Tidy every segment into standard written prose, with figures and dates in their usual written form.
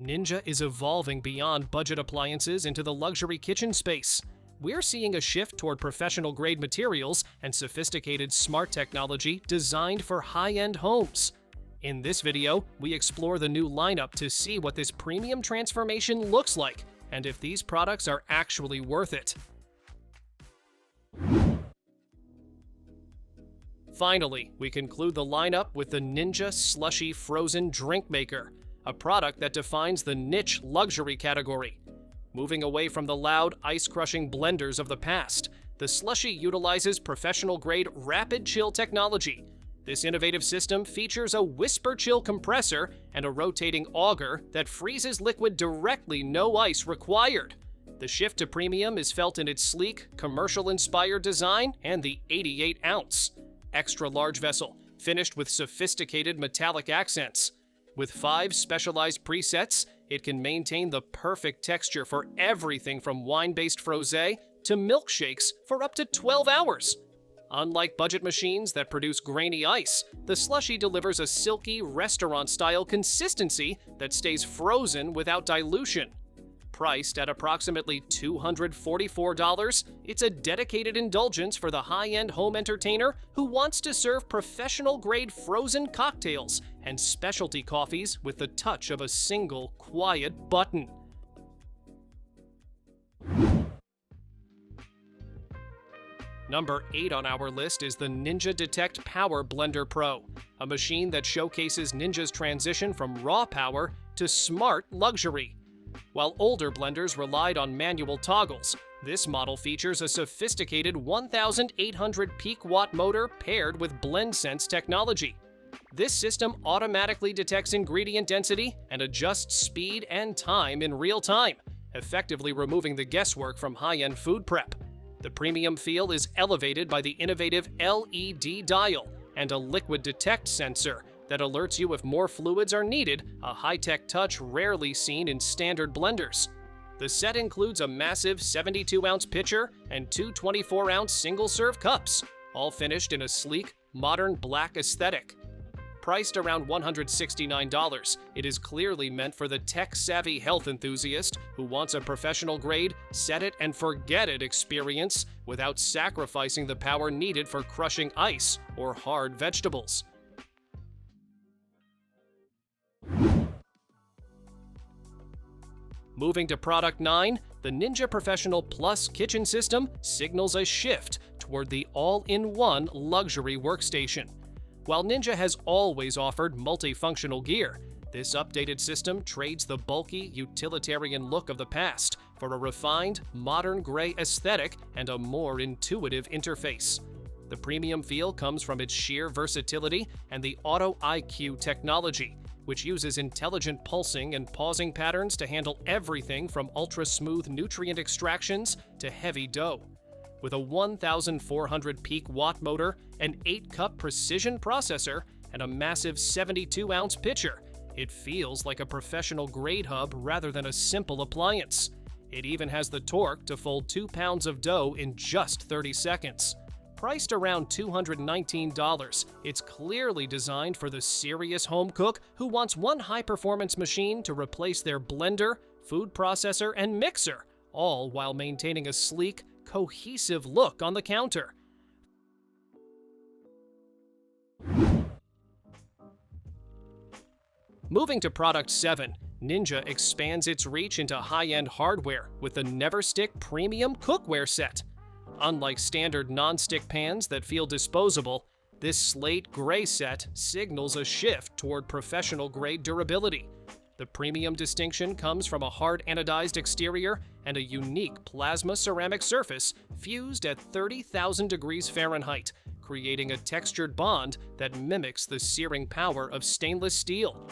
Ninja is evolving beyond budget appliances into the luxury kitchen space. We're seeing a shift toward professional-grade materials and sophisticated smart technology designed for high-end homes. In this video, we explore the new lineup to see what this premium transformation looks like and if these products are actually worth it. Finally, we conclude the lineup with the Ninja SLUSHi Frozen Drink Maker, a product that defines the niche luxury category. Moving away from the loud, ice-crushing blenders of the past, the SLUSHi utilizes professional-grade rapid chill technology. This innovative system features a whisper chill compressor and a rotating auger that freezes liquid directly, no ice required. The shift to premium is felt in its sleek, commercial-inspired design and the 88-ounce extra-large vessel, finished with sophisticated metallic accents. With 5 specialized presets, it can maintain the perfect texture for everything from wine-based frosé to milkshakes for up to 12 hours. Unlike budget machines that produce grainy ice, the SLUSHi delivers a silky, restaurant-style consistency that stays frozen without dilution. Priced at approximately $244, it's a dedicated indulgence for the high-end home entertainer who wants to serve professional-grade frozen cocktails and specialty coffees with the touch of a single, quiet button. Number 8 on our list is the Ninja Detect Power Blender Pro, a machine that showcases Ninja's transition from raw power to smart luxury. While older blenders relied on manual toggles, this model features a sophisticated 1,800 peak watt motor paired with BlendSense technology. This system automatically detects ingredient density and adjusts speed and time in real time, effectively removing the guesswork from high-end food prep. The premium feel is elevated by the innovative LED dial and a liquid detect sensor that alerts you if more fluids are needed, a high-tech touch rarely seen in standard blenders. The set includes a massive 72-ounce pitcher and 2 24-ounce single-serve cups, all finished in a sleek, modern black aesthetic. Priced around $169, it is clearly meant for the tech-savvy health enthusiast who wants a professional-grade, set-it-and-forget-it experience without sacrificing the power needed for crushing ice or hard vegetables. Moving to product 9, the Ninja Professional Plus kitchen system signals a shift toward the all-in-one luxury workstation. While Ninja has always offered multifunctional gear, this updated system trades the bulky, utilitarian look of the past for a refined, modern gray aesthetic and a more intuitive interface. The premium feel comes from its sheer versatility and the Auto IQ technology, which uses intelligent pulsing and pausing patterns to handle everything from ultra-smooth nutrient extractions to heavy dough. With a 1,400 peak watt motor, an 8-cup precision processor, and a massive 72-ounce pitcher, it feels like a professional grade hub rather than a simple appliance. It even has the torque to fold 2 pounds of dough in just 30 seconds. Priced around $219, it's clearly designed for the serious home cook who wants one high-performance machine to replace their blender, food processor, and mixer, all while maintaining a sleek, cohesive look on the counter. Moving to product 7, Ninja expands its reach into high-end hardware with the NeverStick Premium Cookware Set. Unlike standard non-stick pans that feel disposable, this slate gray set signals a shift toward professional-grade durability. The premium distinction comes from a hard anodized exterior and a unique plasma ceramic surface fused at 30,000 degrees Fahrenheit, creating a textured bond that mimics the searing power of stainless steel.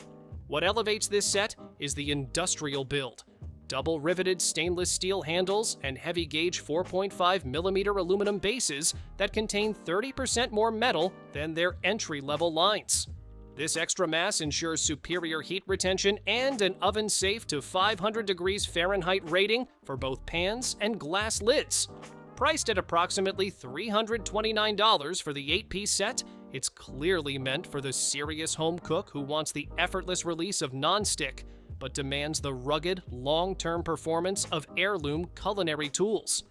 What elevates this set is the industrial build. Double riveted stainless steel handles and heavy gauge 4.5mm aluminum bases that contain 30% more metal than their entry-level lines. This extra mass ensures superior heat retention and an oven-safe to 500 degrees Fahrenheit rating for both pans and glass lids. Priced at approximately $329 for the 8-piece set, it's clearly meant for the serious home cook who wants the effortless release of non-stick, but demands the rugged, long-term performance of heirloom culinary tools.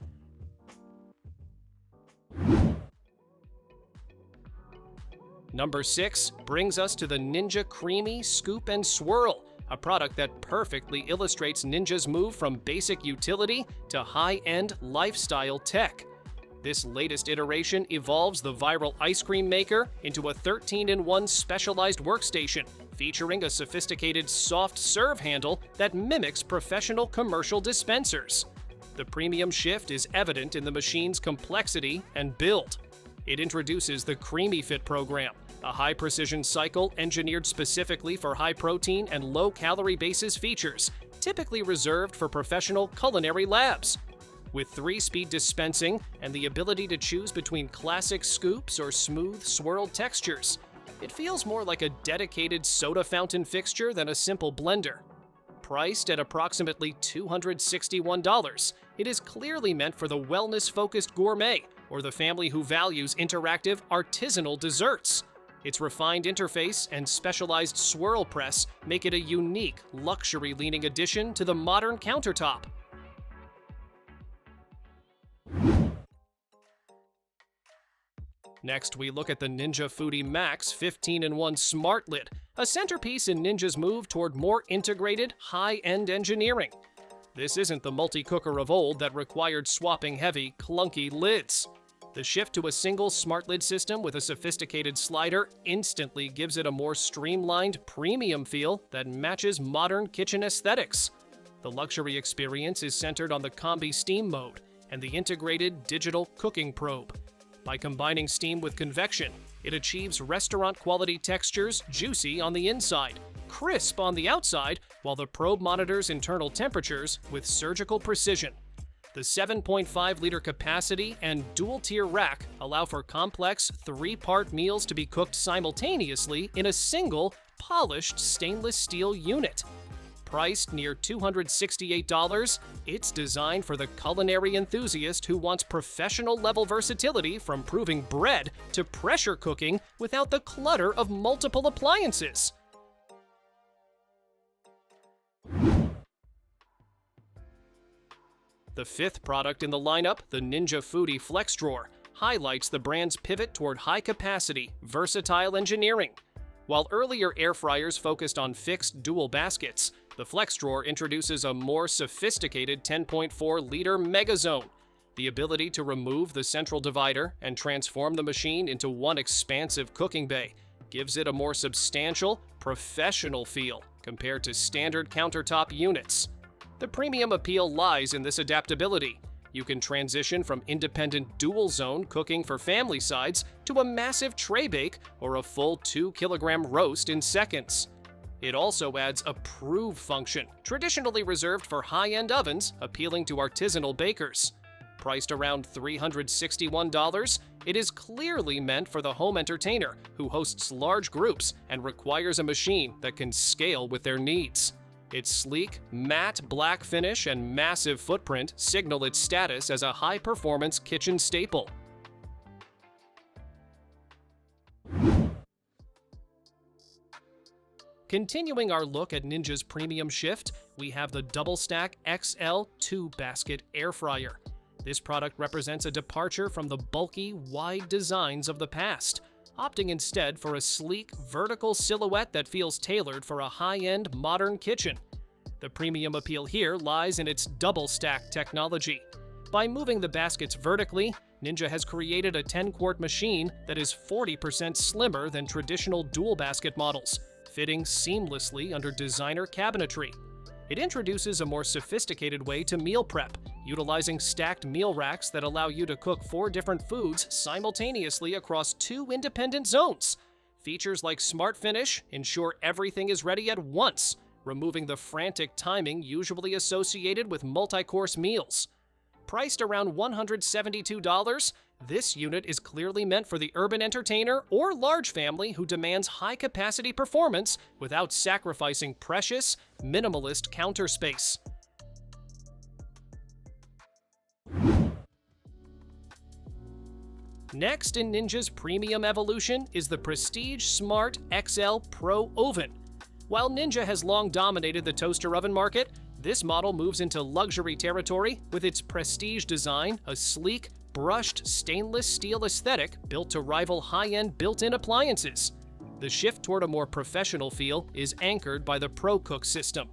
Number 6 brings us to the Ninja CREAMi Scoop and Swirl, a product that perfectly illustrates Ninja's move from basic utility to high-end lifestyle tech. This latest iteration evolves the viral ice cream maker into a 13-in-1 specialized workstation, featuring a sophisticated soft serve handle that mimics professional commercial dispensers. The premium shift is evident in the machine's complexity and build. It introduces the CREAMi Fit program, a high-precision cycle engineered specifically for high-protein and low-calorie basis features, typically reserved for professional culinary labs. With 3-speed dispensing and the ability to choose between classic scoops or smooth, swirled textures, it feels more like a dedicated soda fountain fixture than a simple blender. Priced at approximately $261, it is clearly meant for the wellness-focused gourmet or the family who values interactive, artisanal desserts. Its refined interface and specialized swirl press make it a unique, luxury-leaning addition to the modern countertop. Next, we look at the Ninja Foodi Max 15-in-1 SmartLid, a centerpiece in Ninja's move toward more integrated, high-end engineering. This isn't the multi-cooker of old that required swapping heavy, clunky lids. The shift to a single SmartLid system with a sophisticated slider instantly gives it a more streamlined, premium feel that matches modern kitchen aesthetics. The luxury experience is centered on the Combi Steam mode and the integrated digital cooking probe. By combining steam with convection, it achieves restaurant-quality textures juicy on the inside, crisp on the outside, while the probe monitors internal temperatures with surgical precision. The 7.5-liter capacity and dual-tier rack allow for complex 3-part meals to be cooked simultaneously in a single, polished stainless steel unit. Priced near $268, it's designed for the culinary enthusiast who wants professional-level versatility from proving bread to pressure cooking without the clutter of multiple appliances. The 5th product in the lineup, the Ninja Foodi FlexDrawer, highlights the brand's pivot toward high-capacity, versatile engineering. While earlier air fryers focused on fixed dual baskets, the FlexDrawer introduces a more sophisticated 10.4-liter megazone. The ability to remove the central divider and transform the machine into one expansive cooking bay gives it a more substantial, professional feel compared to standard countertop units. The premium appeal lies in this adaptability. You can transition from independent dual-zone cooking for family sides to a massive tray bake or a full 2-kilogram roast in seconds. It also adds a prove function, traditionally reserved for high-end ovens, appealing to artisanal bakers. Priced around $361, it is clearly meant for the home entertainer who hosts large groups and requires a machine that can scale with their needs. Its sleek, matte black finish and massive footprint signal its status as a high-performance kitchen staple. Continuing our look at Ninja's premium shift, we have the Double Stack XL 2-basket air fryer. This product represents a departure from the bulky, wide designs of the past, opting instead for a sleek, vertical silhouette that feels tailored for a high-end, modern kitchen. The premium appeal here lies in its double-stack technology. By moving the baskets vertically, Ninja has created a 10-quart machine that is 40% slimmer than traditional dual-basket models, fitting seamlessly under designer cabinetry. It introduces a more sophisticated way to meal prep, utilizing stacked meal racks that allow you to cook 4 different foods simultaneously across 2 independent zones. Features like Smart Finish ensure everything is ready at once, removing the frantic timing usually associated with multi-course meals. Priced around $172, this unit is clearly meant for the urban entertainer or large family who demands high-capacity performance without sacrificing precious, minimalist counter space. Next in Ninja's premium evolution is the Prestige Smart XL Pro Oven. While Ninja has long dominated the toaster oven market, this model moves into luxury territory with its prestige design, a sleek, brushed stainless steel aesthetic built to rival high-end built-in appliances. The shift toward a more professional feel is anchored by the ProCook system.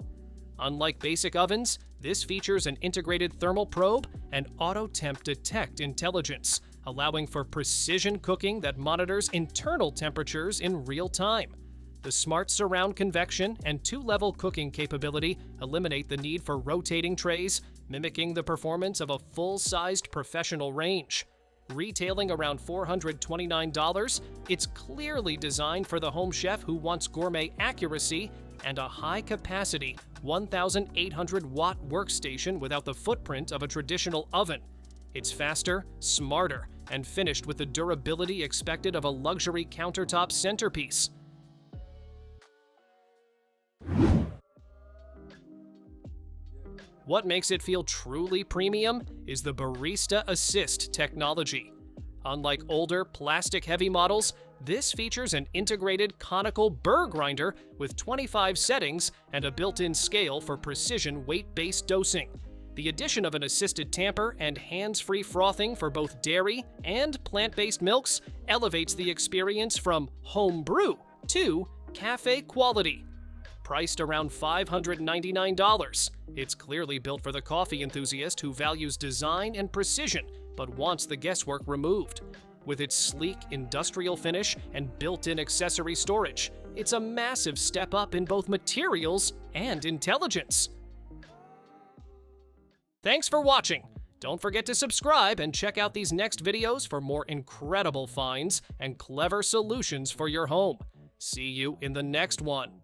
Unlike basic ovens, this features an integrated thermal probe and auto-temp detect intelligence, allowing for precision cooking that monitors internal temperatures in real time. The smart surround convection and two-level cooking capability eliminate the need for rotating trays, mimicking the performance of a full-sized professional range. Retailing around $429, it's clearly designed for the home chef who wants gourmet accuracy and a high-capacity 1,800-watt workstation without the footprint of a traditional oven. It's faster, smarter, and finished with the durability expected of a luxury countertop centerpiece. What makes it feel truly premium is the Barista Assist technology. Unlike older, plastic-heavy models, this features an integrated conical burr grinder with 25 settings and a built-in scale for precision weight-based dosing. The addition of an assisted tamper and hands-free frothing for both dairy and plant-based milks elevates the experience from home brew to café quality. Priced around $599, it's clearly built for the coffee enthusiast who values design and precision but wants the guesswork removed. With its sleek industrial finish and built-in accessory storage, it's a massive step up in both materials and intelligence. Thanks for watching! Don't forget to subscribe and check out these next videos for more incredible finds and clever solutions for your home. See you in the next one.